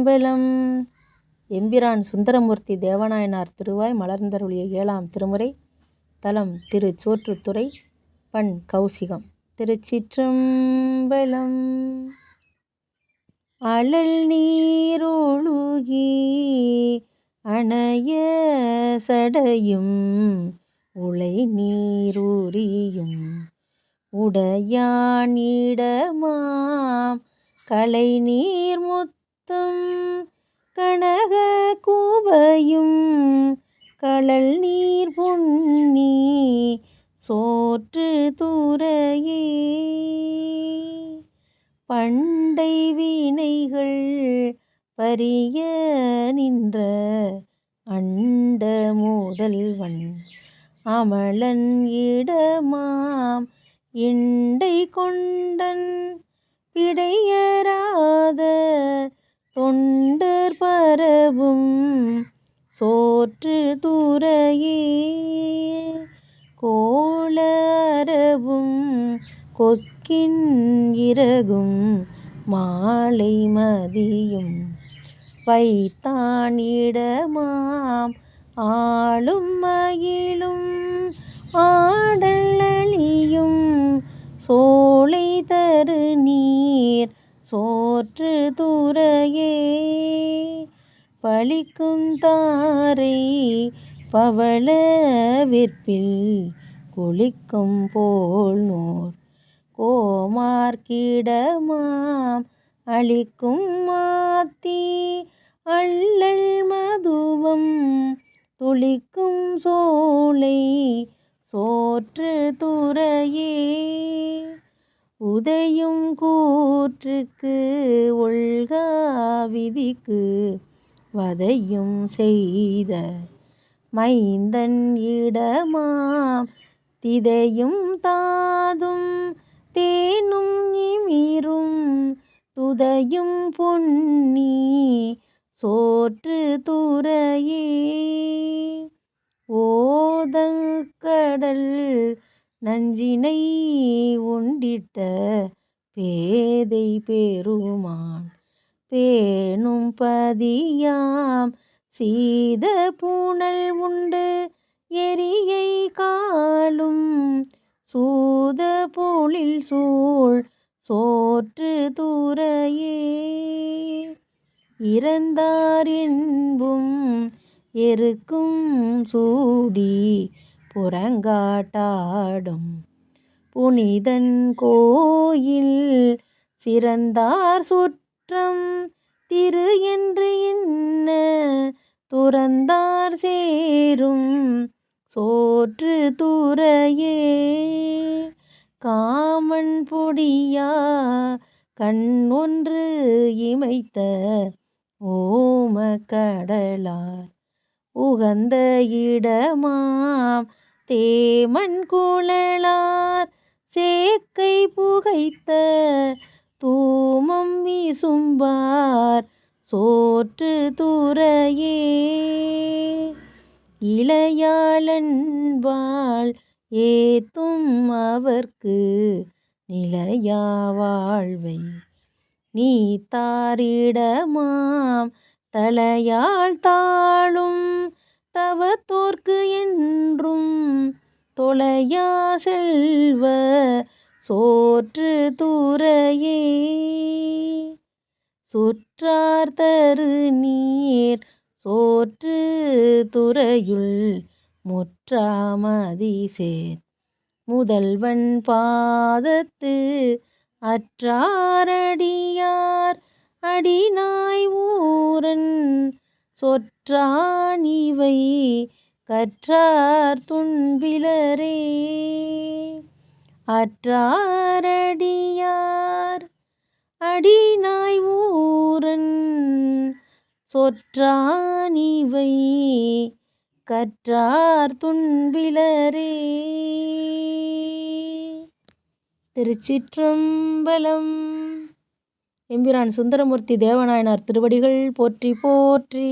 திருச்சிற்றம்பலம். எம்பிரான் சுந்தரமூர்த்தி தேவநாயனார் திருவாய் மலர்ந்தருளிய 7ஆம் திருமுறை. தலம் திருச்சோற்றுத்துறை. பண் கௌசிகம். திருச்சிற்றம்பலம். அழல் நீரொழுகி அணைய சடையும் உளை நீரூரியும் உடையானிடமாம் கலை நீர் முத்தம் கனக கூபையும் கடல் நீர் பொன்னி சோற்று துறையே பண்டை வினைகள் பரிய நின்ற அண்ட முதல்வன் அமலன் இடமாம் இண்டை கொண்டன் பிடையராத தொண்டர் பரவும் சோற்று துறையே கோளரவும் கொக்கின் இறகும் மாலை மதியும் வைத்தான் இடமாம் ஆளும் மயிலும் ஆடல் அழியும் சோலை தரு நீர் சோற்று துறையே பலிக்கும் தாரை பவள வெற்பில் குளிக்கும் போல் நூர் கோமார்க்கிடமாம் அளிக்கும் மாத்தி அள்ளல் மதுவம் துளிக்கும் சோலை சோற்று துறையே உதையும் கூற்றுக்கு ஒல்கா விதிக்கு வதையும் செய்த மைந்தன் இடமாம் திதையும் தாதும் தேனும் இமிரும் துதையும் பொன்னி சோற்று துறையே ஓதங்கடல் நஞ்சினை உண்டிட்ட பேதை பெருமான் பேணும் பதியாம் சீத பூணல் உண்டு எரியை காலும் சூத பொழில் சூழ் சோற்று துறையே இறந்தார் என்பும் எருக்கும் சூடி புறங்காட்டாடும் புனிதன் கோயில் சிறந்தார் சுற்றம் திரு என்று இன்ன துறந்தார் சேரும் சோற்று துறையே காமன் பொடியா கண் ஒன்று இமைத்த ஓம கடலார் உகந்த இடமாம் தேமன் குழலார் சேக்கை புகைத்த தூமம் வீசும்பார் சோற்று துறையே இளையாளன்பால் ஏத்தும் அவர்க்கு நிலையா வாழ்வை நீ தாரிடமாம் தலையாள் தாளும் தவத்தோர்க்கு என்றும் தொலையா செல்வ சோற்று துறையே சுற்றார் தரு நீர் சோற்று துறையுள் முற்றாமதி சேர் முதல்வன் பாதத்து அற்றாரடியார் அடிநாய் ஊரன் சொற்றான் இவை கற்றார் துன்பிலரே அற்றாரடியார் அடிநாய் ஊரன் சொற்றான் இவை கற்றார் துன்பிலரே. திருச்சிற்றம்பலம். எம்பிரான் சுந்தரமூர்த்தி தேவநாயனார் திருவடிகள் போற்றி போற்றி.